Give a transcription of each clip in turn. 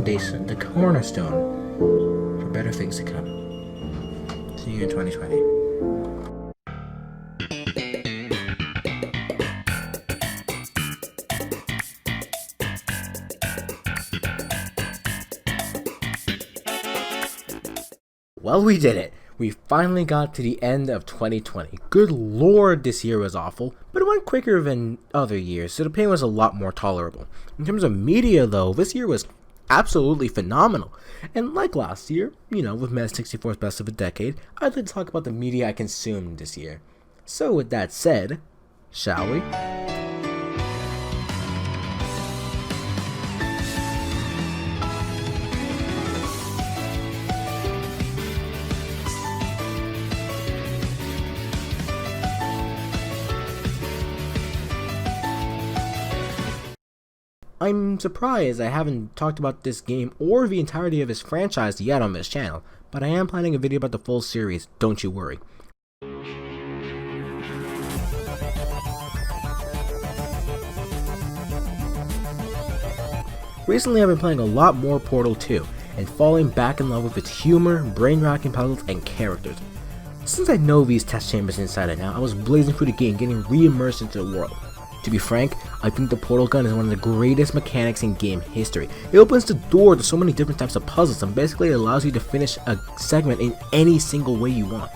foundation, the cornerstone for better things to come. See you in 2020. Well, we did it. We finally got to the end of 2020. Good lord, this year was awful, but it went quicker than other years, so the pain was a lot more tolerable. In terms of media, though, this year was absolutely phenomenal. And like last year, with meta64's Best of a Decade, I'd like to talk about the media I consumed this year. So with that said, shall we? I'm surprised I haven't talked about this game or the entirety of his franchise yet on this channel, but I am planning a video about the full series, don't you worry. Recently I've been playing a lot more Portal 2, and falling back in love with its humor, brain-racking puzzles, and characters. Since I know these test chambers inside and out, I was blazing through the game, getting re-immersed into the world. To be frank, I think the portal gun is one of the greatest mechanics in game history. It opens the door to so many different types of puzzles and basically allows you to finish a segment in any single way you want.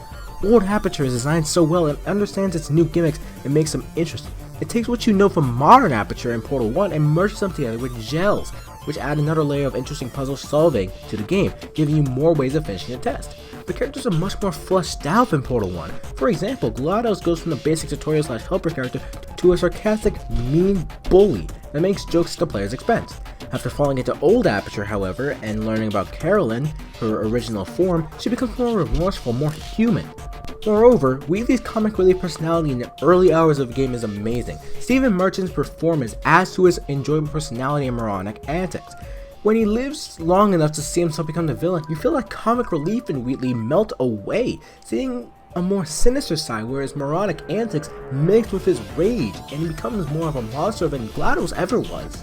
Old Aperture is designed so well and understands its new gimmicks and makes them interesting. It takes what you know from modern Aperture and Portal 1 and merges them together with gels, which add another layer of interesting puzzle solving to the game, giving you more ways of finishing a test. The characters are much more fleshed out than Portal 1. For example, GLaDOS goes from the basic tutorial/helper character to a sarcastic, mean bully that makes jokes at the player's expense. After falling into old Aperture, however, and learning about Carolyn, her original form, she becomes more remorseful, more human. Moreover, Wheatley's comic relief personality in the early hours of the game is amazing. Stephen Merchant's performance adds to his enjoyable personality and moronic antics. When he lives long enough to see himself become the villain, you feel like comic relief in Wheatley melt away, seeing a more sinister side where his moronic antics mix with his rage, and he becomes more of a monster than GLaDOS ever was.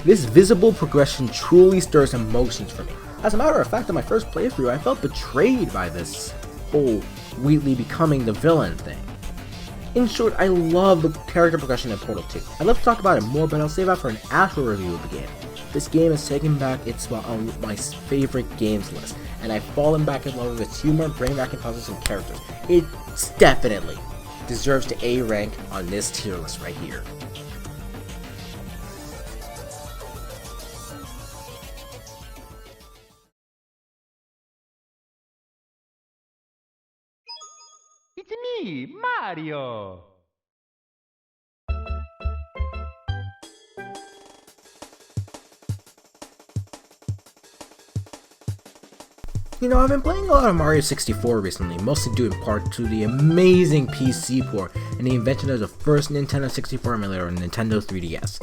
This visible progression truly stirs emotions for me. As a matter of fact, in my first playthrough, I felt betrayed by this whole Wheatley becoming the villain thing. In short, I love the character progression in Portal 2. I'd love to talk about it more, but I'll save that for an actual review of the game. This game has taken back its spot on my favorite games list, and I've fallen back in love with its humor, brain-racking puzzles, and characters. It definitely deserves to A rank on this tier list right here. It's me, Mario! I've been playing a lot of Mario 64 recently, mostly due in part to the amazing PC port and the invention of the first Nintendo 64 emulator on Nintendo 3DS.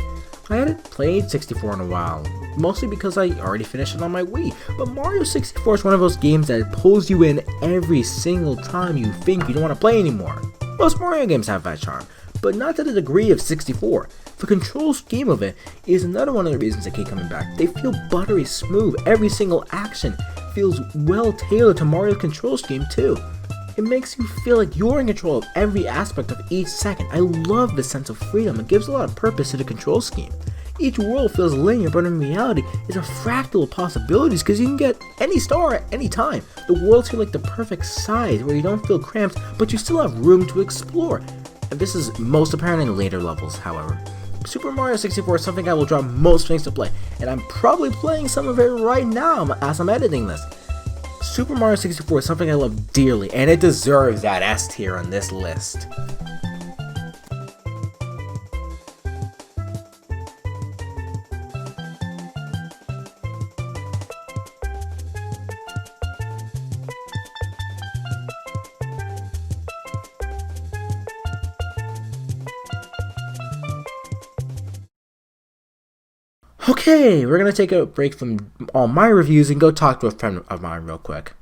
I hadn't played 64 in a while, mostly because I already finished it on my Wii, but Mario 64 is one of those games that pulls you in every single time you think you don't want to play anymore. Most Mario games have that charm, but not to the degree of 64. The control scheme of it is another one of the reasons I keep coming back. They feel buttery smooth, every single action feels well tailored to Mario's control scheme too. It makes you feel like you're in control of every aspect of each second. I love this sense of freedom. It gives a lot of purpose to the control scheme. Each world feels linear, but in reality, it's a fractal of possibilities because you can get any star at any time. The worlds feel like the perfect size where you don't feel cramped, but you still have room to explore. And this is most apparent in later levels, however. Super Mario 64 is something I will drop most things to play, and I'm probably playing some of it right now as I'm editing this. Super Mario 64 is something I love dearly, and it deserves that S tier on this list. Okay, we're gonna take a break from all my reviews and go talk to a friend of mine real quick.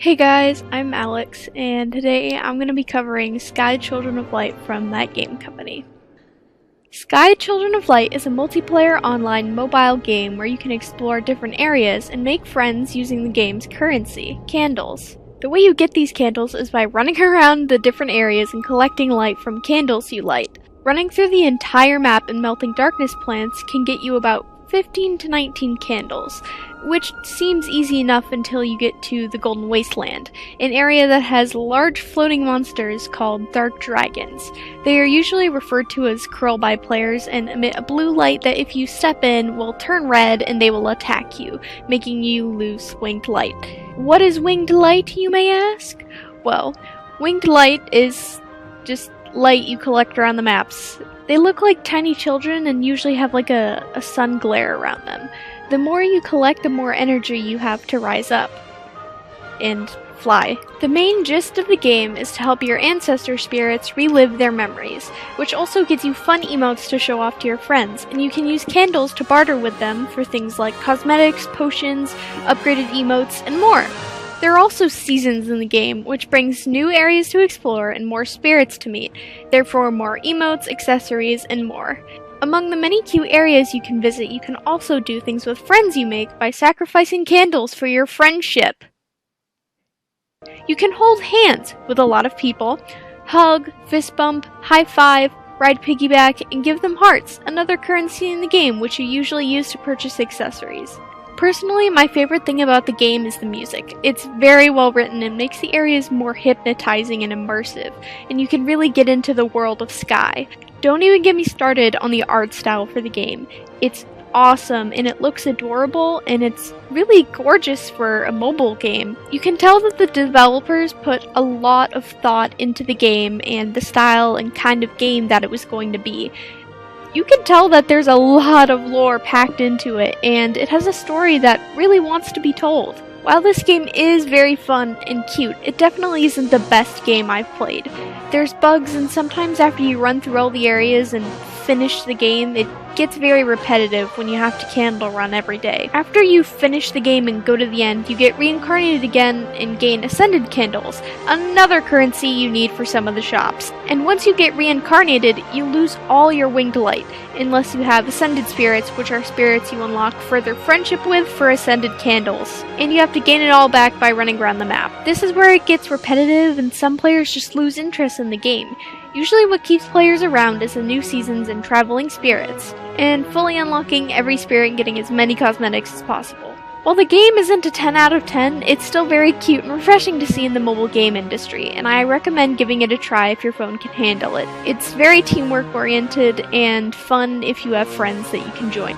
Hey guys, I'm Alex, and today I'm going to be covering Sky Children of Light from that game company. Sky Children of Light is a multiplayer online mobile game where you can explore different areas and make friends using the game's currency, candles. The way you get these candles is by running around the different areas and collecting light from candles you light. Running through the entire map and melting darkness plants can get you about 15 to 19 candles, which seems easy enough until you get to the Golden Wasteland, an area that has large floating monsters called dark dragons. They are usually referred to as curl by players and emit a blue light that if you step in will turn red and they will attack you, making you lose winged light. What is winged light, you may ask? Well, winged light is just light you collect around the maps. They look like tiny children and usually have like a sun glare around them. The more you collect, the more energy you have to rise up and fly. The main gist of the game is to help your ancestor spirits relive their memories, which also gives you fun emotes to show off to your friends, and you can use candles to barter with them for things like cosmetics, potions, upgraded emotes, and more. There are also seasons in the game, which brings new areas to explore and more spirits to meet, therefore more emotes, accessories, and more. Among the many cute areas you can visit, you can also do things with friends you make by sacrificing candles for your friendship. You can hold hands with a lot of people, hug, fist bump, high five, ride piggyback, and give them hearts, another currency in the game which you usually use to purchase accessories. Personally, my favorite thing about the game is the music. It's very well written and makes the areas more hypnotizing and immersive, and you can really get into the world of Sky. Don't even get me started on the art style for the game. It's awesome and it looks adorable and it's really gorgeous for a mobile game. You can tell that the developers put a lot of thought into the game and the style and kind of game that it was going to be. You can tell that there's a lot of lore packed into it, and it has a story that really wants to be told. While this game is very fun and cute, it definitely isn't the best game I've played. There's bugs, and sometimes after you run through all the areas and finish the game, it gets very repetitive when you have to candle run every day. After you finish the game and go to the end, you get reincarnated again and gain ascended candles, another currency you need for some of the shops. And once you get reincarnated, you lose all your winged light, unless you have ascended spirits, which are spirits you unlock further friendship with for ascended candles. And you have to gain it all back by running around the map. This is where it gets repetitive and some players just lose interest in the game. Usually what keeps players around is the new seasons and traveling spirits, and fully unlocking every spirit and getting as many cosmetics as possible. While the game isn't a 10 out of 10, it's still very cute and refreshing to see in the mobile game industry, and I recommend giving it a try if your phone can handle it. It's very teamwork oriented and fun if you have friends that you can join.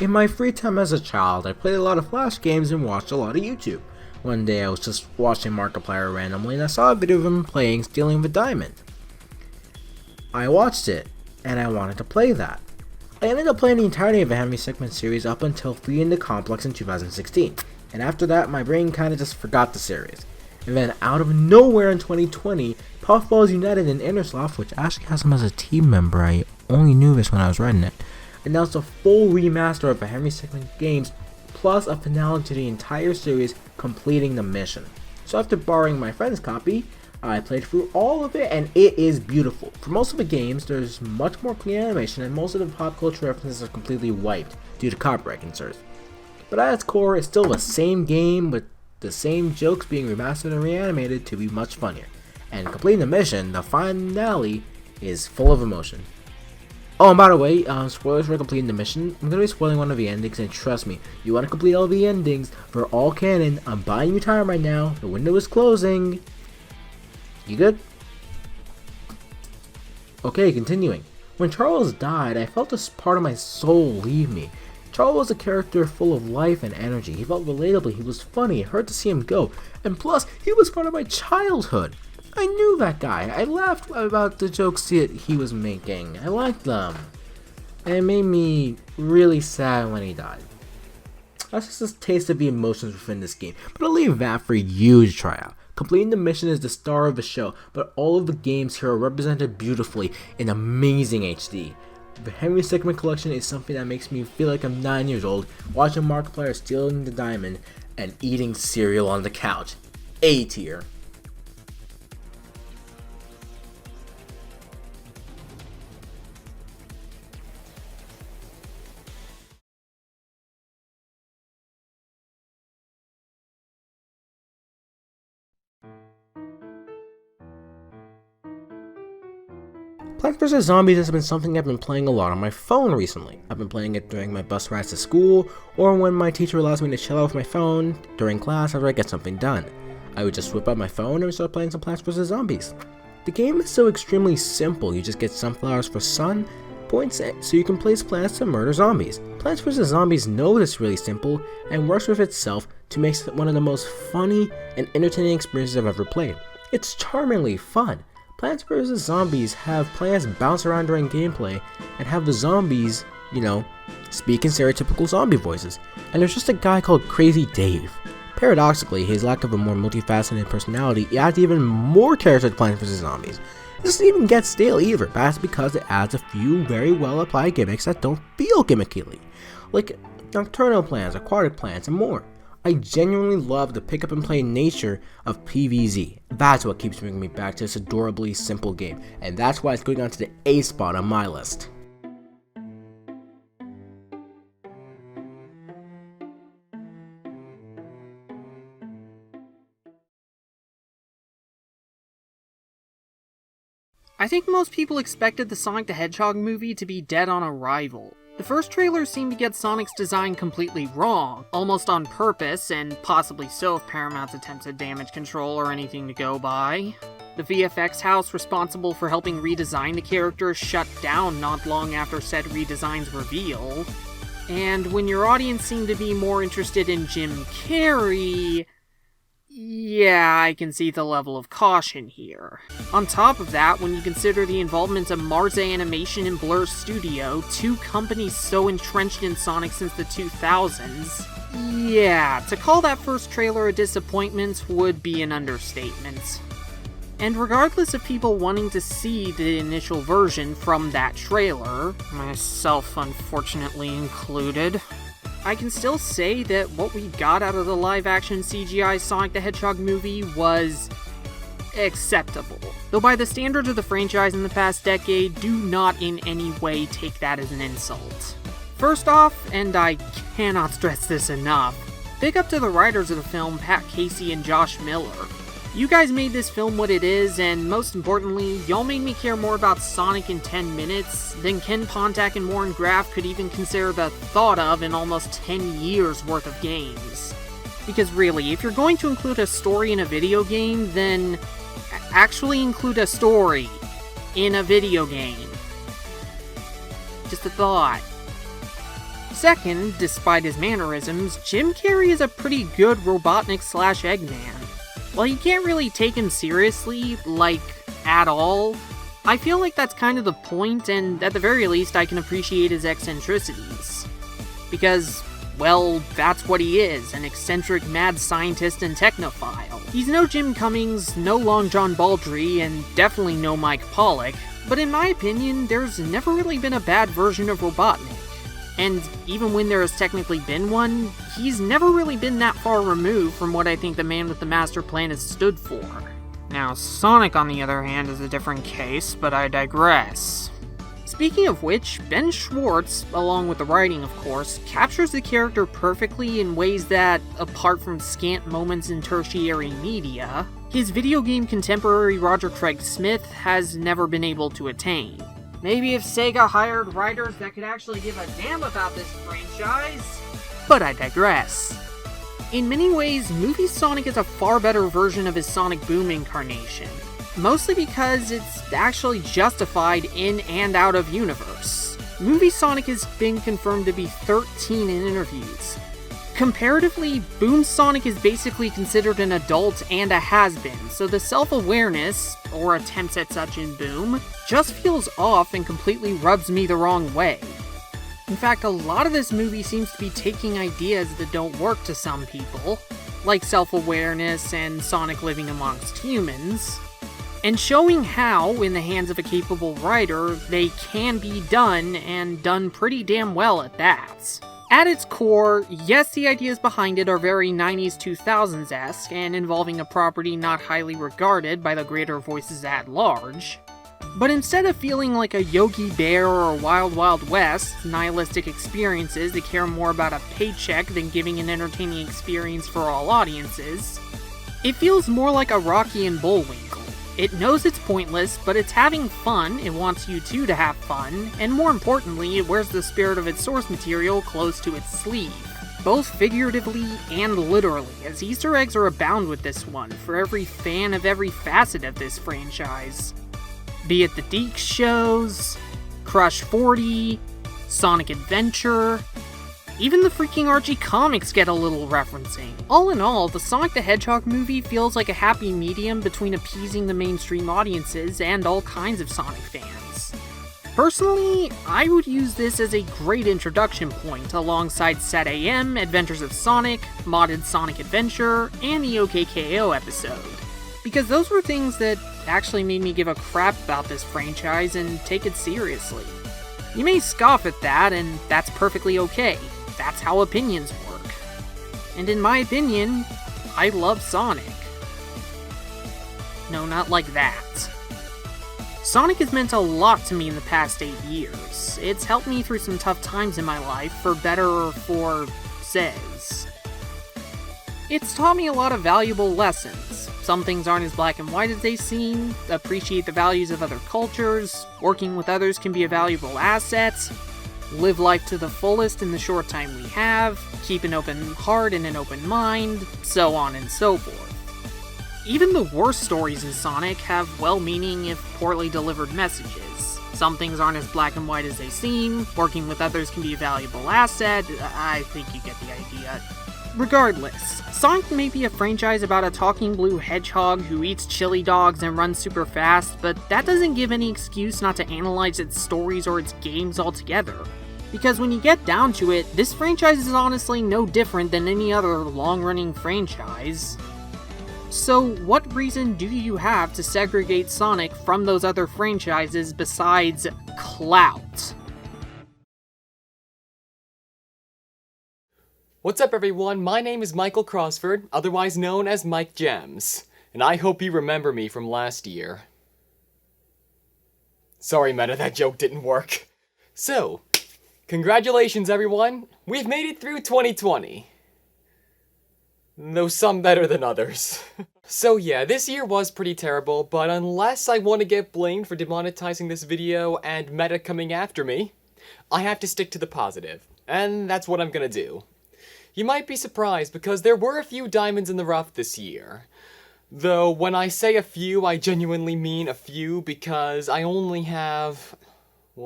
In my free time as a child, I played a lot of Flash games and watched a lot of YouTube. One day I was just watching Markiplier randomly and I saw a video of him playing Stealing the Diamond. I watched it, and I wanted to play that. I ended up playing the entirety of the Henry Segment series up until Fleeing the Complex in 2016, and after that my brain kinda just forgot the series. And then out of nowhere in 2020, Puffballs United and Innersloth, which actually has him as a team member, I only knew this when I was writing it, announced a full remaster of the Henry Segment games, plus a finale to the entire series, completing the mission. So after borrowing my friend's copy, I played through all of it, and it is beautiful. For most of the games, there's much more clean animation, and most of the pop culture references are completely wiped due to copyright concerns. But at its core, it's still the same game with the same jokes being remastered and reanimated to be much funnier. And completing the mission, the finale, is full of emotion. Oh, and by the way, spoilers for completing the mission. I'm going to be spoiling one of the endings, and trust me, you want to complete all the endings for all canon. I'm buying you time right now. The window is closing. You good? Okay, continuing. When Charles died, I felt this part of my soul leave me. Charles was a character full of life and energy. He felt relatable, he was funny, it hurt to see him go, and plus, he was part of my childhood. I knew that guy. I laughed about the jokes that he was making. I liked them. And it made me really sad when he died. That's just a taste of the emotions within this game, but I'll leave that for you to try out. Completing the mission is the star of the show, but all of the games here are represented beautifully in amazing HD. The Henry Stickmin collection is something that makes me feel like I'm 9 years old, watching Markiplier stealing the diamond and eating cereal on the couch. A tier. Plants vs. Zombies has been something I've been playing a lot on my phone recently. I've been playing it during my bus rides to school, or when my teacher allows me to chill out with my phone during class after I get something done. I would just whip out my phone and start playing some Plants vs. Zombies. The game is so extremely simple. You just get sunflowers for sun points so you can place plants to murder zombies. Plants vs. Zombies knows it's really simple and works with itself to make it one of the most funny and entertaining experiences I've ever played. It's charmingly fun. Plants vs. Zombies have plants bounce around during gameplay and have the zombies, speak in stereotypical zombie voices. And there's just a guy called Crazy Dave. Paradoxically, his lack of a more multifaceted personality adds even more character to Plants vs. Zombies. It doesn't even get stale either, but that's because it adds a few very well applied gimmicks that don't feel gimmicky, like nocturnal plants, aquatic plants, and more. I genuinely love the pick up and play nature of PvZ. That's what keeps bringing me back to this adorably simple game, and that's why it's going on to the A spot on my list. I think most people expected the Sonic the Hedgehog movie to be dead on arrival. The first trailer seemed to get Sonic's design completely wrong, almost on purpose, and possibly so if Paramount's attempts at damage control are anything to go by. The VFX house responsible for helping redesign the character shut down not long after said redesign's reveal. And when your audience seemed to be more interested in Jim Carrey, yeah, I can see the level of caution here. On top of that, when you consider the involvement of Marza Animation and Blur Studio, two companies so entrenched in Sonic since the 2000s, yeah, to call that first trailer a disappointment would be an understatement. And regardless of people wanting to see the initial version from that trailer, myself unfortunately included, I can still say that what we got out of the live-action CGI Sonic the Hedgehog movie was acceptable. Though by the standards of the franchise in the past decade, do not in any way take that as an insult. First off, and I cannot stress this enough, big up to the writers of the film, Pat Casey and Josh Miller. You guys made this film what it is, and most importantly, y'all made me care more about Sonic in 10 minutes than Ken Pontac and Warren Graff could even consider the thought of in almost 10 years worth of games. Because really, if you're going to include a story in a video game, then actually include a story in a video game. Just a thought. Second, despite his mannerisms, Jim Carrey is a pretty good Robotnik/Eggman. While you can't really take him seriously, at all, I feel like that's kind of the point, and at the very least I can appreciate his eccentricities. Because, well, that's what he is, an eccentric mad scientist and technophile. He's no Jim Cummings, no Long John Baldry, and definitely no Mike Pollock, but in my opinion, there's never really been a bad version of Robotnik. And even when there has technically been one, he's never really been that far removed from what I think the man with the master plan has stood for. Now, Sonic, on the other hand, is a different case, but I digress. Speaking of which, Ben Schwartz, along with the writing of course, captures the character perfectly in ways that, apart from scant moments in tertiary media, his video game contemporary Roger Craig Smith has never been able to attain. Maybe if Sega hired writers that could actually give a damn about this franchise? But I digress. In many ways, Movie Sonic is a far better version of his Sonic Boom incarnation. Mostly because it's actually justified in and out of universe. Movie Sonic has been confirmed to be 13 in interviews. Comparatively, Boom Sonic is basically considered an adult and a has-been, so the self-awareness, or attempts at such in Boom, just feels off and completely rubs me the wrong way. In fact, a lot of this movie seems to be taking ideas that don't work to some people, like self-awareness and Sonic living amongst humans, and showing how, in the hands of a capable writer, they can be done, and done pretty damn well at that. At its core, yes, the ideas behind it are very 90s 2000s-esque, and involving a property not highly regarded by the greater voices at large. But instead of feeling like a Yogi Bear or Wild Wild West, nihilistic experiences that care more about a paycheck than giving an entertaining experience for all audiences, it feels more like a Rocky and Bullwinkle. It knows it's pointless, but it's having fun, it wants you too to have fun, and more importantly, it wears the spirit of its source material close to its sleeve. Both figuratively and literally, as Easter eggs are abound with this one, for every fan of every facet of this franchise. Be it the Deeks shows, Crush 40, Sonic Adventure, even the freaking Archie comics get a little referencing. All in all, the Sonic the Hedgehog movie feels like a happy medium between appeasing the mainstream audiences and all kinds of Sonic fans. Personally, I would use this as a great introduction point alongside Set AM, Adventures of Sonic, Modded Sonic Adventure, and the OKKO episode. Because those were things that actually made me give a crap about this franchise and take it seriously. You may scoff at that, and that's perfectly okay. That's how opinions work. And in my opinion, I love Sonic. No, not like that. Sonic has meant a lot to me in the past 8 years. It's helped me through some tough times in my life, for better or for says. It's taught me a lot of valuable lessons. Some things aren't as black and white as they seem, appreciate the values of other cultures, working with others can be a valuable asset, live life to the fullest in the short time we have, keep an open heart and an open mind, so on and so forth. Even the worst stories in Sonic have well-meaning if poorly delivered messages. Some things aren't as black and white as they seem, working with others can be a valuable asset, I think you get the idea. Regardless, Sonic may be a franchise about a talking blue hedgehog who eats chili dogs and runs super fast, but that doesn't give any excuse not to analyze its stories or its games altogether. Because when you get down to it, this franchise is honestly no different than any other long-running franchise. So what reason do you have to segregate Sonic from those other franchises besides clout? What's up everyone, my name is Michael Crossford, otherwise known as Mike Gems, and I hope you remember me from last year. Sorry Meta, that joke didn't work. So, congratulations everyone, we've made it through 2020. Though some better than others. So yeah, this year was pretty terrible, but unless I want to get blamed for demonetizing this video and Meta coming after me, I have to stick to the positive, and that's what I'm gonna do. You might be surprised because there were a few diamonds in the rough this year. Though when I say a few, I genuinely mean a few because I only have I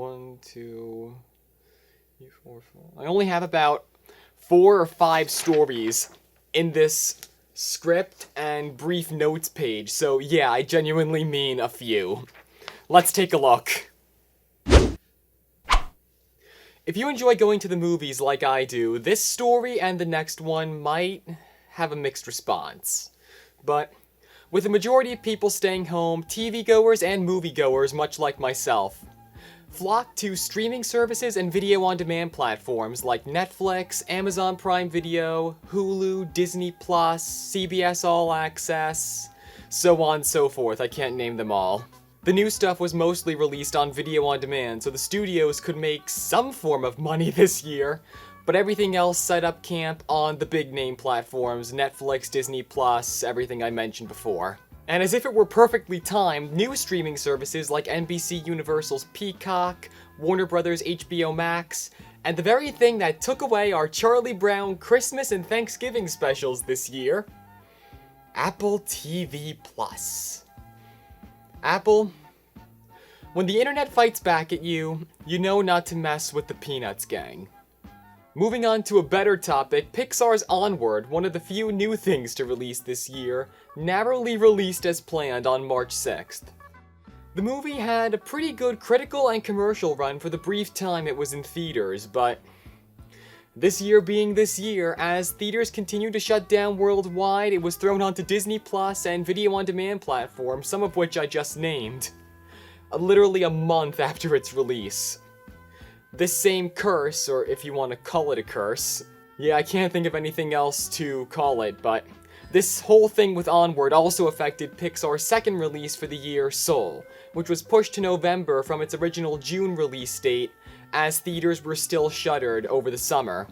only have about 4 or 5 stories in this script and brief notes page, so yeah, I genuinely mean a few. Let's take a look. If you enjoy going to the movies like I do, this story and the next one might have a mixed response. But with the majority of people staying home, TV-goers and moviegoers, much like myself, flock to streaming services and video-on-demand platforms like Netflix, Amazon Prime Video, Hulu, Disney+, CBS All Access, so on and so forth. I can't name them all. The new stuff was mostly released on video on demand, so the studios could make some form of money this year, but everything else set up camp on the big name platforms, Netflix, Disney+, everything I mentioned before. And as if it were perfectly timed, new streaming services like NBC Universal's Peacock, Warner Brothers' HBO Max, and the very thing that took away our Charlie Brown Christmas and Thanksgiving specials this year, Apple TV+. Apple, when the internet fights back at you, you know not to mess with the Peanuts gang. Moving on to a better topic, Pixar's Onward, one of the few new things to release this year, narrowly released as planned on March 6th. The movie had a pretty good critical and commercial run for the brief time it was in theaters, but This year being this year, as theaters continue to shut down worldwide, it was thrown onto Disney Plus and video-on-demand platforms, some of which I just named, literally a month after its release. This same curse, or if you want to call it a curse, yeah, I can't think of anything else to call it, but this whole thing with Onward also affected Pixar's second release for the year, Soul, which was pushed to November from its original June release date, as theaters were still shuttered over the summer.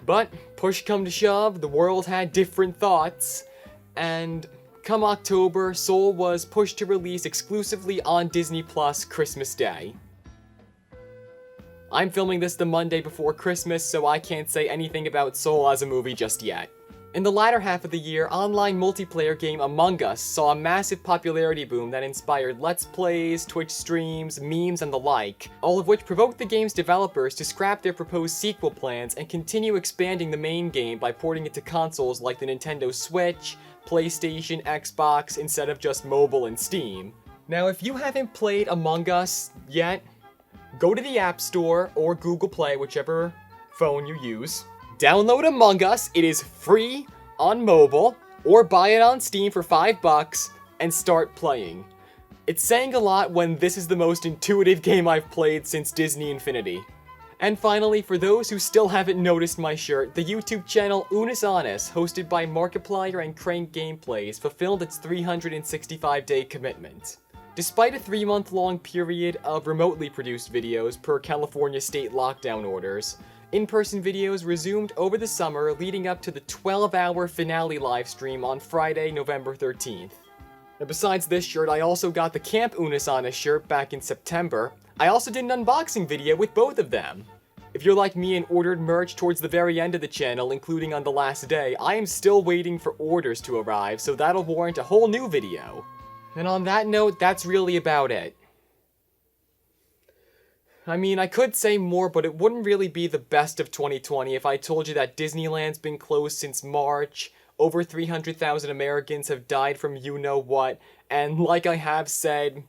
But, push come to shove, the world had different thoughts, and come October, Soul was pushed to release exclusively on Disney Plus Christmas Day. I'm filming this the Monday before Christmas, so I can't say anything about Soul as a movie just yet. In the latter half of the year, online multiplayer game Among Us saw a massive popularity boom that inspired Let's Plays, Twitch streams, memes, and the like, all of which provoked the game's developers to scrap their proposed sequel plans and continue expanding the main game by porting it to consoles like the Nintendo Switch, PlayStation, Xbox, instead of just mobile and Steam. Now, if you haven't played Among Us yet, go to the App Store or Google Play, whichever phone you use. Download Among Us, it is free on mobile, or buy it on Steam for $5 and start playing. It's saying a lot when this is the most intuitive game I've played since Disney Infinity. And finally, for those who still haven't noticed my shirt, the YouTube channel Unis Honest, hosted by Markiplier and Crank Gameplays, fulfilled its 365-day commitment. Despite a 3-month-long period of remotely produced videos per California state lockdown orders, in-person videos resumed over the summer leading up to the 12-hour finale livestream on Friday, November 13th. Now besides this shirt, I also got the Camp Unis Honest shirt back in September. I also did an unboxing video with both of them. If you're like me and ordered merch towards the very end of the channel, including on the last day, I am still waiting for orders to arrive, so that'll warrant a whole new video. And on that note, that's really about it. I mean, I could say more, but it wouldn't really be the best of 2020 if I told you that Disneyland's been closed since March, over 300,000 Americans have died from you-know-what, and like I have said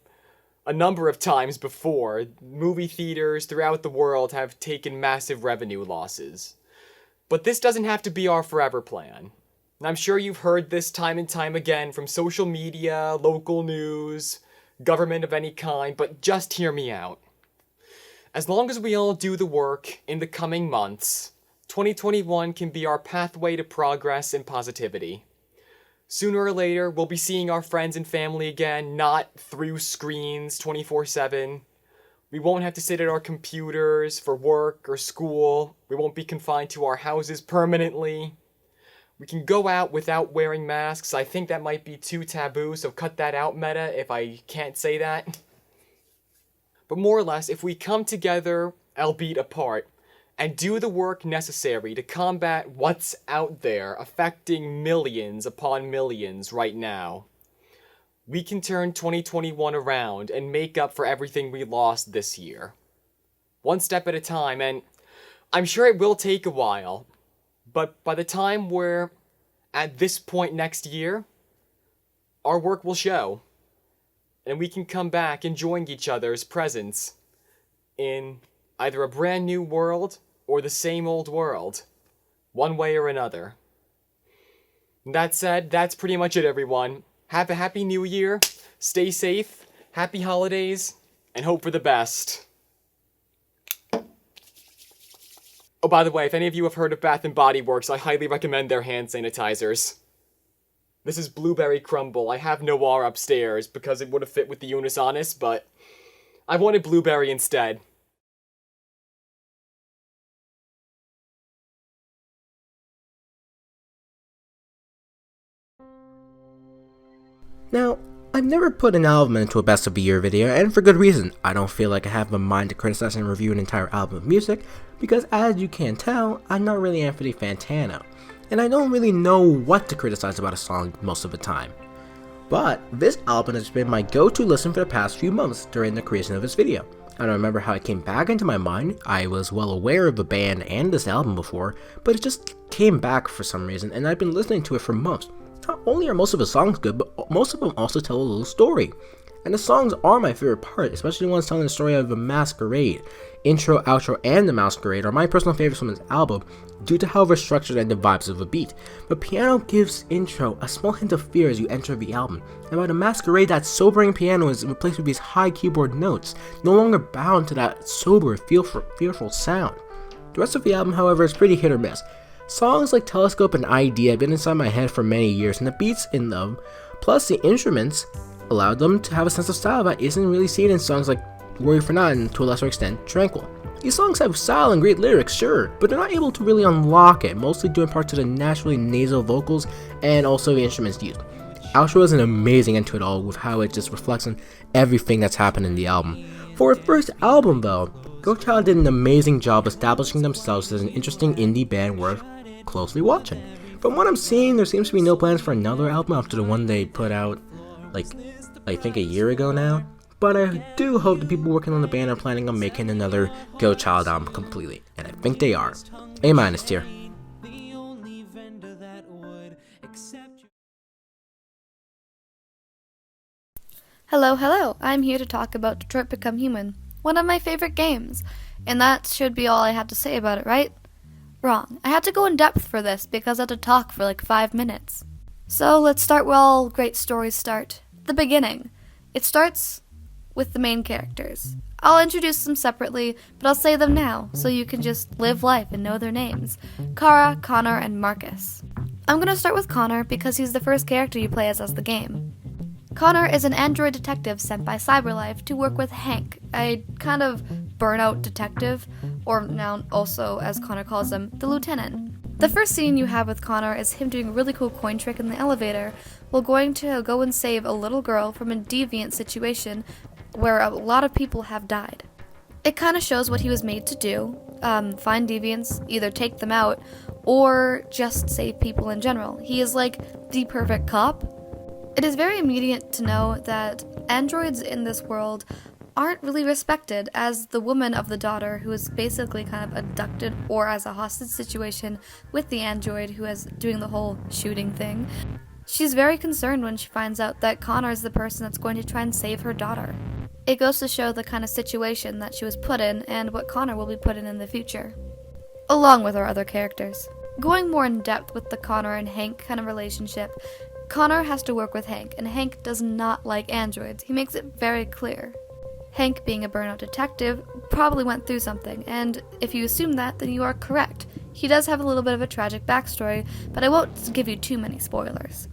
a number of times before, movie theaters throughout the world have taken massive revenue losses. But this doesn't have to be our forever plan. And I'm sure you've heard this time and time again from social media, local news, government of any kind, but just hear me out. As long as we all do the work in the coming months, 2021 can be our pathway to progress and positivity. Sooner or later, we'll be seeing our friends and family again, not through screens 24/7. We won't have to sit at our computers for work or school. We won't be confined to our houses permanently. We can go out without wearing masks. I think that might be too taboo, so cut that out, Meta, if I can't say that. But more or less, if we come together, albeit apart, and do the work necessary to combat what's out there affecting millions upon millions right now, we can turn 2021 around and make up for everything we lost this year. One step at a time, and I'm sure it will take a while, but by the time we're at this point next year, our work will show. And we can come back enjoying each other's presence in either a brand new world or the same old world, one way or another. That said, that's pretty much it, everyone. Have a happy new year, stay safe, happy holidays, and hope for the best. Oh, by the way, if any of you have heard of Bath & Body Works, I highly recommend their hand sanitizers. This is Blueberry Crumble. I have Noir upstairs because it would have fit with the Unis Honest, but I wanted Blueberry instead. Now, I've never put an album into a best of the year video, and for good reason. I don't feel like I have the mind to criticize and review an entire album of music, because as you can tell, I'm not really Anthony Fantano, and I don't really know what to criticize about a song most of the time. But this album has been my go-to listen for the past few months during the creation of this video. I don't remember how it came back into my mind. I was well aware of the band and this album before, but it just came back for some reason, and I've been listening to it for months. Not only are most of the songs good, but most of them also tell a little story. And the songs are my favorite part, especially the ones telling the story of a masquerade. Intro, outro, and the masquerade are my personal favorites from this album due to how they're structured and the vibes of the beat. The piano gives intro a small hint of fear as you enter the album, and by the masquerade, that sobering piano is replaced with these high keyboard notes, no longer bound to that sober, fearful sound. The rest of the album, however, is pretty hit or miss. Songs like Telescope and ID have been inside my head for many years, and the beats in them, plus the instruments, allowed them to have a sense of style that isn't really seen in songs like Worry for Not and, to a lesser extent, Tranquil. These songs have style and great lyrics, sure, but they're not able to really unlock it, mostly due in part to the naturally nasal vocals and also the instruments used. Outro is an amazing end to it all with how it just reflects on everything that's happened in the album. For a first album though, Go Child did an amazing job establishing themselves as an interesting indie band worth closely watching. From what I'm seeing, there seems to be no plans for another album after the one they put out, I think a year ago now. But I do hope the people working on the band are planning on making another Go Child album completely, and I think they are. A- tier. Hello, I'm here to talk about Detroit Become Human, one of my favorite games, and that should be all I had to say about it, right? Wrong. I had to go in depth for this because I had to talk for like 5 minutes. So let's start where all great stories start. The beginning. It starts with the main characters. I'll introduce them separately, but I'll say them now, so you can just live life and know their names. Kara, Connor, and Marcus. I'm gonna start with Connor because he's the first character you play as the game. Connor is an android detective sent by CyberLife to work with Hank, a kind of burnout detective, or now also, as Connor calls him, the lieutenant. The first scene you have with Connor is him doing a really cool coin trick in the elevator while going to go and save a little girl from a deviant situation where a lot of people have died. It kind of shows what he was made to do, find deviants, either take them out, or just save people in general. He is like the perfect cop. It is very immediate to know that androids in this world aren't really respected, as the woman of the daughter who is basically kind of abducted or as a hostage situation with the android who is doing the whole shooting thing. She's very concerned when she finds out that Connor is the person that's going to try and save her daughter. It goes to show the kind of situation that she was put in and what Connor will be put in the future, along with our other characters. Going more in depth with the Connor and Hank kind of relationship, Connor has to work with Hank, and Hank does not like androids. He makes it very clear. Hank, being a burnout detective, probably went through something, and if you assume that, then you are correct. He does have a little bit of a tragic backstory, but I won't give you too many spoilers.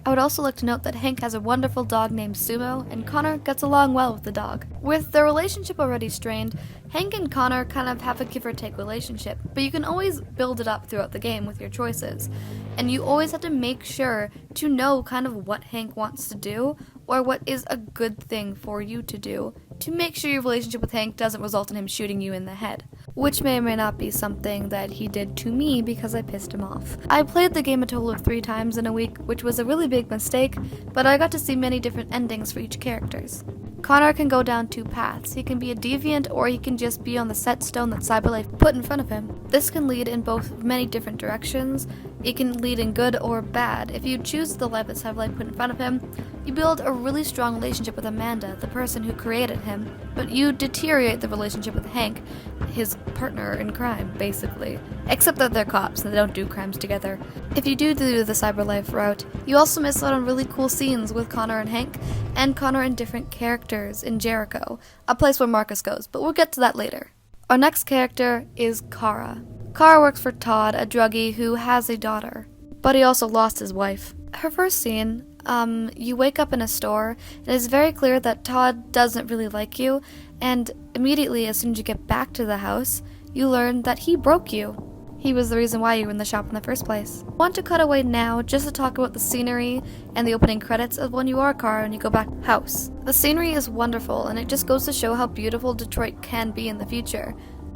I would also like to note that Hank has a wonderful dog named Sumo, and Connor gets along well with the dog. With their relationship already strained, Hank and Connor kind of have a give-or-take relationship, but you can always build it up throughout the game with your choices. And you always have to make sure to know kind of what Hank wants to do, or what is a good thing for you to do, to make sure your relationship with Hank doesn't result in him shooting you in the head. Which may or may not be something that he did to me because I pissed him off. I played the game a total of 3 times in a week, which was a really big mistake, but I got to see many different endings for each characters. Connor can go down 2 paths. He can be a deviant, or he can just be on the set stone that CyberLife put in front of him. This can lead in both many different directions. It can lead in good or bad. If you choose the life that CyberLife put in front of him, you build a really strong relationship with Amanda, the person who created him, but you deteriorate the relationship with Hank, his partner in crime, basically. Except that they're cops and they don't do crimes together. If you do the CyberLife route, you also miss out on really cool scenes with Connor and Hank, and Connor and different characters in Jericho, a place where Marcus goes, but we'll get to that later. Our next character is Kara. Kara works for Todd, a druggie who has a daughter, but he also lost his wife. Her first scene, you wake up in a store, and it's very clear that Todd doesn't really like you, and immediately as soon as you get back to the house, you learn that he broke you. He was the reason why you were in the shop in the first place. I want to cut away now just to talk about the scenery and the opening credits of when you are Kara and you go back to the house. The scenery is wonderful, and it just goes to show how beautiful Detroit can be in the future.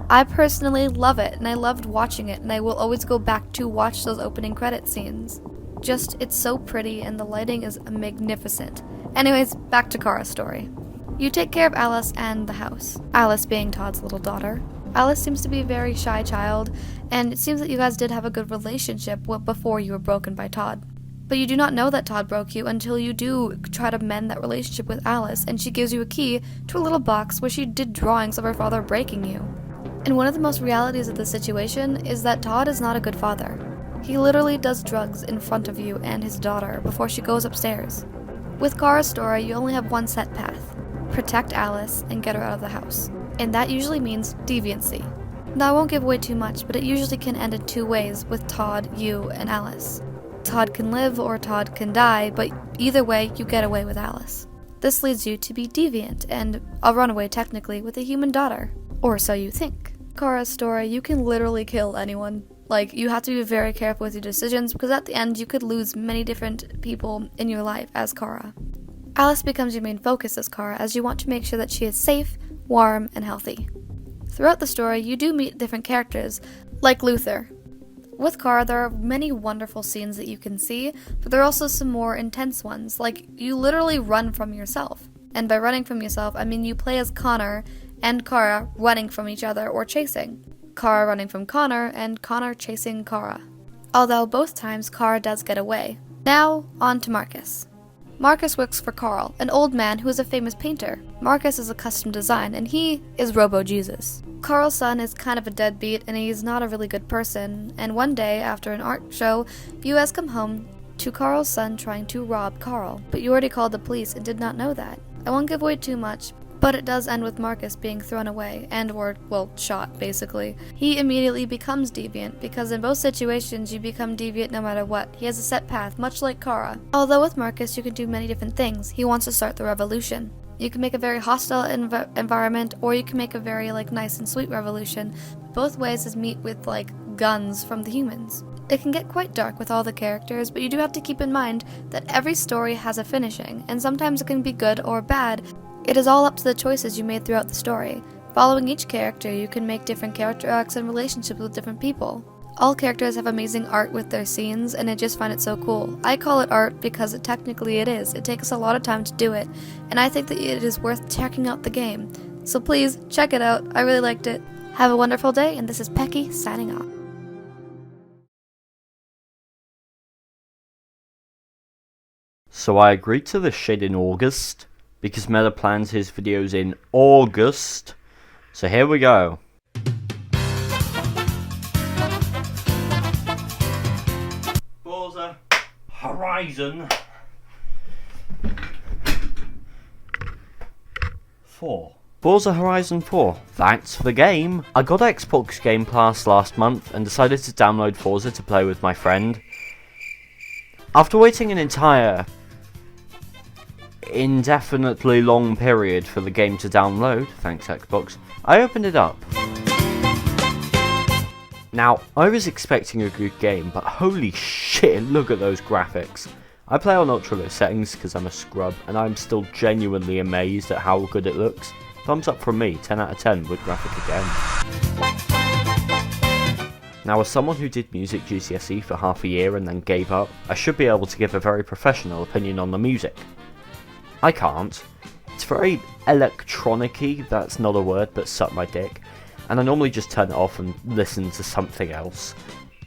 I personally love it, and I loved watching it, and I will always go back to watch those opening credit scenes. Just, it's so pretty, and the lighting is magnificent. Anyways, back to Kara's story. You take care of Alice and the house. Alice being Todd's little daughter. Alice seems to be a very shy child, and it seems that you guys did have a good relationship before you were broken by Todd. But you do not know that Todd broke you until you do try to mend that relationship with Alice, and she gives you a key to a little box where she did drawings of her father breaking you. And one of the most realities of the situation is that Todd is not a good father. He literally does drugs in front of you and his daughter before she goes upstairs. With Kara's story, you only have one set path: protect Alice and get her out of the house. And that usually means deviancy. Now, I won't give away too much, but it usually can end in two ways with Todd, you, and Alice. Todd can live or Todd can die, but either way, you get away with Alice. This leads you to be deviant and a runaway technically with a human daughter. Or so you think. Kara's story, you can literally kill anyone. Like, you have to be very careful with your decisions because at the end you could lose many different people in your life as Kara. Alice becomes your main focus as Kara, as you want to make sure that she is safe, warm, and healthy. Throughout the story, you do meet different characters, like Luther. With Kara, there are many wonderful scenes that you can see, but there are also some more intense ones, like you literally run from yourself. And by running from yourself, I mean you play as Connor and Kara running from each other or chasing. Kara running from Connor and Connor chasing Kara. Although both times Kara does get away. Now, on to Marcus. Marcus works for Carl, an old man who is a famous painter. Marcus is a custom design, and he is Robo-Jesus. Carl's son is kind of a deadbeat, and he's not a really good person, and one day, after an art show, you guys come home to Carl's son trying to rob Carl, but you already called the police and did not know that. I won't give away too much, but it does end with Marcus being thrown away shot, basically. He immediately becomes deviant, because in both situations you become deviant no matter what. He has a set path, much like Kara. Although with Marcus you can do many different things. He wants to start the revolution. You can make a very hostile environment, or you can make a very nice and sweet revolution. Both ways is meet with guns from the humans. It can get quite dark with all the characters, but you do have to keep in mind that every story has a finishing, and sometimes it can be good or bad. It is all up to the choices you made throughout the story. Following each character, you can make different character arcs and relationships with different people. All characters have amazing art with their scenes, and I just find it so cool. I call it art because technically it is. It takes a lot of time to do it, and I think that it is worth checking out the game. So please, check it out. I really liked it. Have a wonderful day, and this is Pecky signing off. So I agreed to this shit in August, because Meta plans his videos in August. So here we go. Forza Horizon 4. Forza Horizon 4. That's the game. I got Xbox Game Pass last month and decided to download Forza to play with my friend. After waiting an entire indefinitely long period for the game to download, thanks Xbox, I opened it up. Now, I was expecting a good game, but holy shit, look at those graphics. I play on ultra low settings because I'm a scrub, and I'm still genuinely amazed at how good it looks. Thumbs up from me, 10 out of 10, good graphic again. Now, as someone who did music GCSE for half a year and then gave up, I should be able to give a very professional opinion on the music. I can't. It's very electronic-y, that's not a word, but suck my dick. And I normally just turn it off and listen to something else.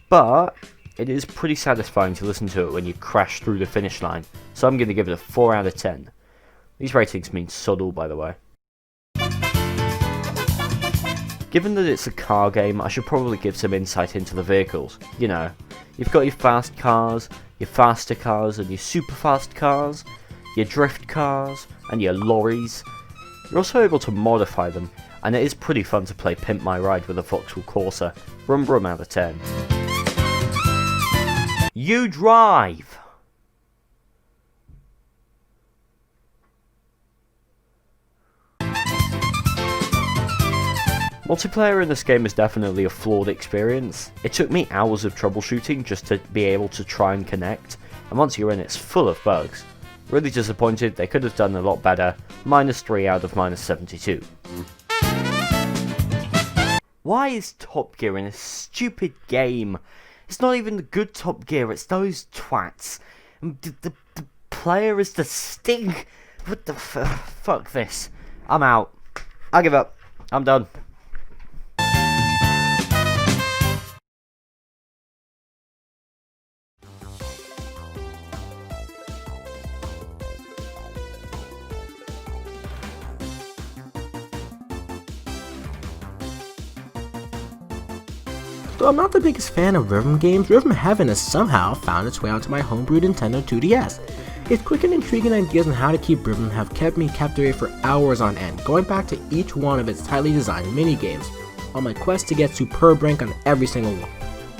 But it is pretty satisfying to listen to it when you crash through the finish line, so I'm going to give it a 4 out of 10. These ratings mean sod all, by the way. Given that it's a car game, I should probably give some insight into the vehicles. You know, you've got your fast cars, your faster cars, and your super fast cars, your drift cars, and your lorries. You're also able to modify them, and it is pretty fun to play Pimp My Ride with a Vauxhall Corsa. Brum brum out of 10. You drive! Multiplayer in this game is definitely a flawed experience. It took me hours of troubleshooting just to be able to try and connect, and once you're in, it's full of bugs. Really disappointed, they could have done a lot better. -3 out of -72. Why is Top Gear in a stupid game? It's not even the good Top Gear, it's those twats. The player is the stink. What the fuck this? I'm out. I give up. I'm done. Though I'm not the biggest fan of rhythm games, Rhythm Heaven has somehow found its way onto my homebrewed Nintendo 2DS. Its quick and intriguing ideas on how to keep rhythm have kept me captivated for hours on end, going back to each one of its tightly designed minigames, on my quest to get superb rank on every single one.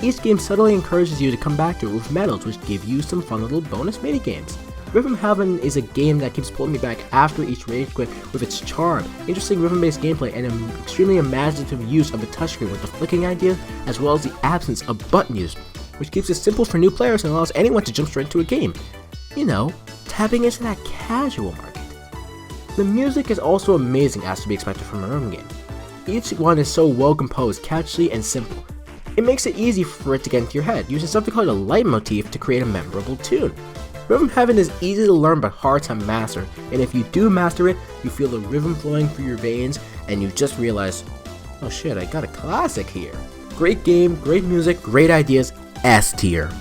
Each game subtly encourages you to come back to it with medals, which give you some fun little bonus minigames. Rhythm Heaven is a game that keeps pulling me back after each rage quit with its charm, interesting rhythm-based gameplay, and an extremely imaginative use of the touchscreen with the flicking idea, as well as the absence of button use, which keeps it simple for new players and allows anyone to jump straight into a game. You know, tapping into that casual market. The music is also amazing as to be expected from a rhythm game. Each one is so well composed, catchy, and simple. It makes it easy for it to get into your head, using something called a leitmotif to create a memorable tune. Rhythm Heaven is easy to learn but hard to master, and if you do master it, you feel the rhythm flowing through your veins, and you just realize, oh shit, I got a classic here. Great game, great music, great ideas, S tier.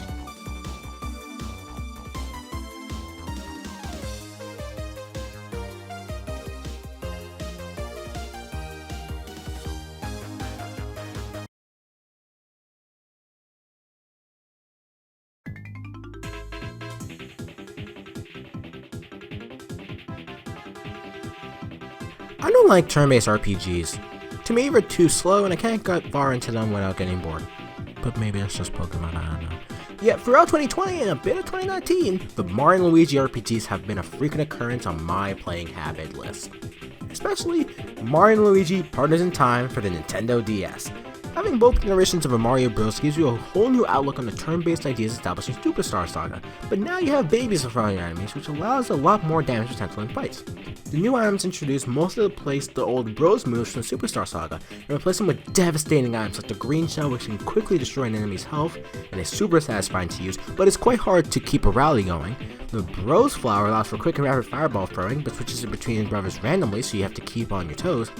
I don't like turn-based RPGs. To me, they're too slow and I can't get far into them without getting bored. But maybe that's just Pokemon, I don't know. Yet throughout 2020 and a bit of 2019, the Mario and Luigi RPGs have been a frequent occurrence on my playing habit list. Especially Mario and Luigi Partners in Time for the Nintendo DS. Having both generations of a Mario Bros. Gives you a whole new outlook on the turn-based ideas established in Superstar Saga, but now you have babies in front of your enemies, which allows a lot more damage potential in fights. The new items introduce mostly replace the old Bros moves from Superstar Saga, and replace them with devastating items like the Green Shell, which can quickly destroy an enemy's health, and is super satisfying to use, but it's quite hard to keep a rally going. The Bros Flower allows for quick and rapid fireball throwing, but switches it between brothers randomly, so you have to keep on your toes.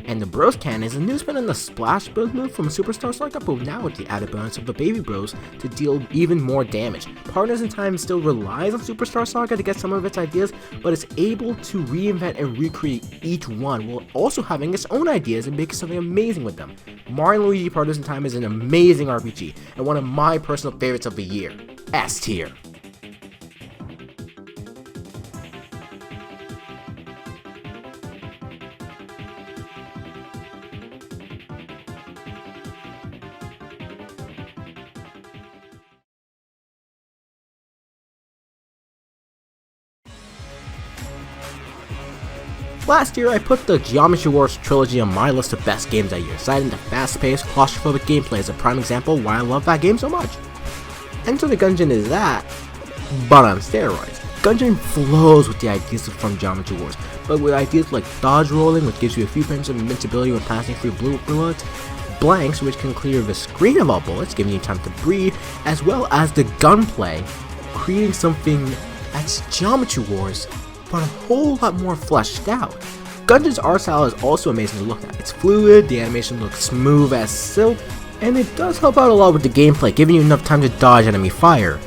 And the Bros Cannon is a new spin on the Splash Bros move from Superstar Saga, but now with the added bonus of the Baby Bros to deal even more damage. Partners in Time still relies on Superstar Saga to get some of its ideas, but it's able to reinvent and recreate each one while also having its own ideas and making something amazing with them. Mario and Luigi Partners in Time is an amazing RPG, and one of my personal favorites of the year. S tier. Last year, I put the Geometry Wars trilogy on my list of best games that year, citing the fast-paced, claustrophobic gameplay as a prime example why I love that game so much. Enter the Gungeon is that, but on steroids. Gungeon flows with the ideas from Geometry Wars, but with ideas like dodge rolling, which gives you a few frames of invincibility when passing through bullets, blanks, which can clear the screen of all bullets, giving you time to breathe, as well as the gunplay, creating something that's Geometry Wars, but a whole lot more fleshed out. Gungeon's art style is also amazing to look at. It's fluid, the animation looks smooth as silk, and it does help out a lot with the gameplay, giving you enough time to dodge enemy fire.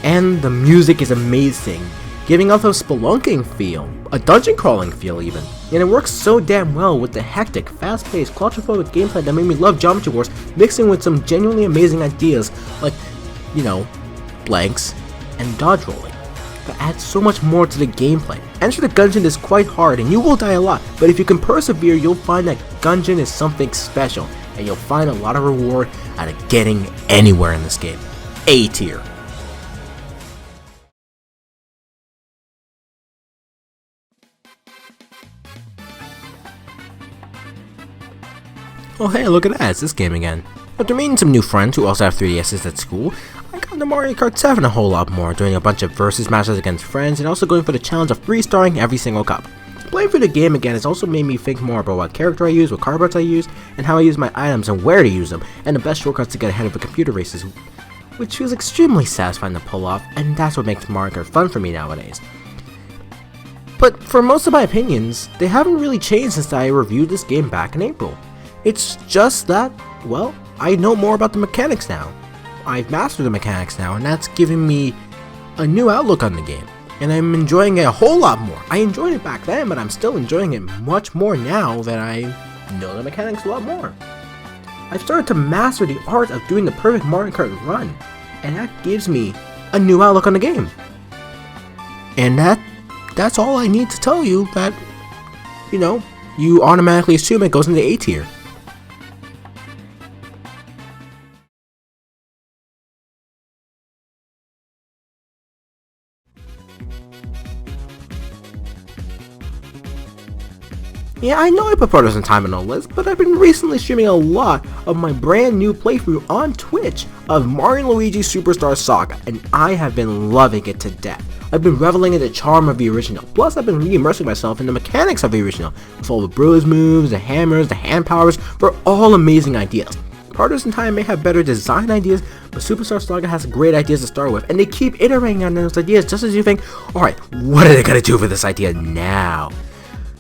And the music is amazing, giving off a spelunking feel, a dungeon crawling feel even, and it works so damn well with the hectic, fast-paced, claustrophobic gameplay that made me love Geometry Wars, mixing with some genuinely amazing ideas like, you know, blanks and dodge rolling. That adds so much more to the gameplay. Enter the Gungeon is quite hard and you will die a lot, but if you can persevere, you'll find that Gungeon is something special, and you'll find a lot of reward out of getting anywhere in this game. A tier. Oh hey, look at that, it's this game again. After meeting some new friends who also have 3DSs at school, I got into Mario Kart 7 a whole lot more, doing a bunch of versus matches against friends, and also going for the challenge of 3-starring every single cup. Playing through the game again has also made me think more about what character I use, what card parts I use, and how I use my items and where to use them, and the best shortcuts to get ahead of the computer races, which feels extremely satisfying to pull off, and that's what makes Mario Kart fun for me nowadays. But for most of my opinions, they haven't really changed since I reviewed this game back in April. It's just that, well, I know more about the mechanics now. I've mastered the mechanics now, and that's giving me a new outlook on the game, and I'm enjoying it a whole lot more. I enjoyed it back then, but I'm still enjoying it much more now that I know the mechanics a lot more. I've started to master the art of doing the perfect Mario Kart run, and that gives me a new outlook on the game. And that's all I need to tell you that, you automatically assume it goes into A tier. Yeah, I know I put photos and time on the list, but I've been recently streaming a lot of my brand new playthrough on Twitch of Mario & Luigi Superstar Saga, and I have been loving it to death. I've been reveling in the charm of the original, plus I've been re-immersing myself in the mechanics of the original, with all the bros moves, the hammers, the hand powers, they're all amazing ideas. Partners in Time may have better design ideas, but Superstar Saga has great ideas to start with, and they keep iterating on those ideas just as you think, alright, what are they gonna do with this idea now?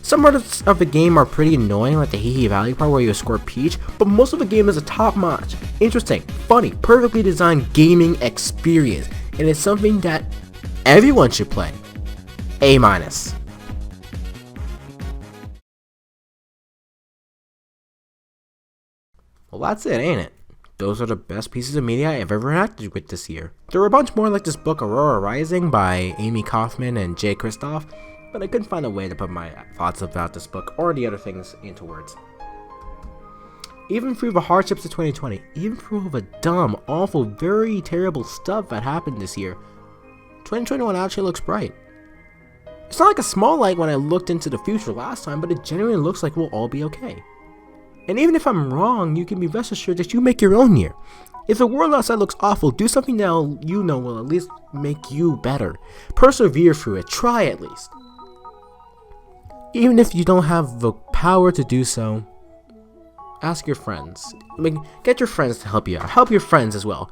Some parts of the game are pretty annoying, like the Hee Hee Valley part where you escort Peach, but most of the game is a top-notch, interesting, funny, perfectly designed gaming experience, and it's something that everyone should play. A-. Well, that's it, ain't it? Those are the best pieces of media I've ever interacted with this year. There were a bunch more like this book Aurora Rising by Amy Kaufman and Jay Kristoff, but I couldn't find a way to put my thoughts about this book or the other things into words. Even through the hardships of 2020, even through all the dumb, awful, very terrible stuff that happened this year, 2021 actually looks bright. It's not like a small light when I looked into the future last time, but it genuinely looks like we'll all be okay. And even if I'm wrong, you can be rest assured that you make your own year. If the world outside looks awful, do something that you know will at least make you better. Persevere through it, try at least. Even if you don't have the power to do so, ask your friends. Get your friends to help you out. Help your friends as well.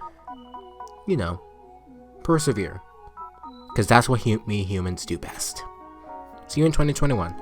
Persevere. Because that's what we humans do best. See you in 2021.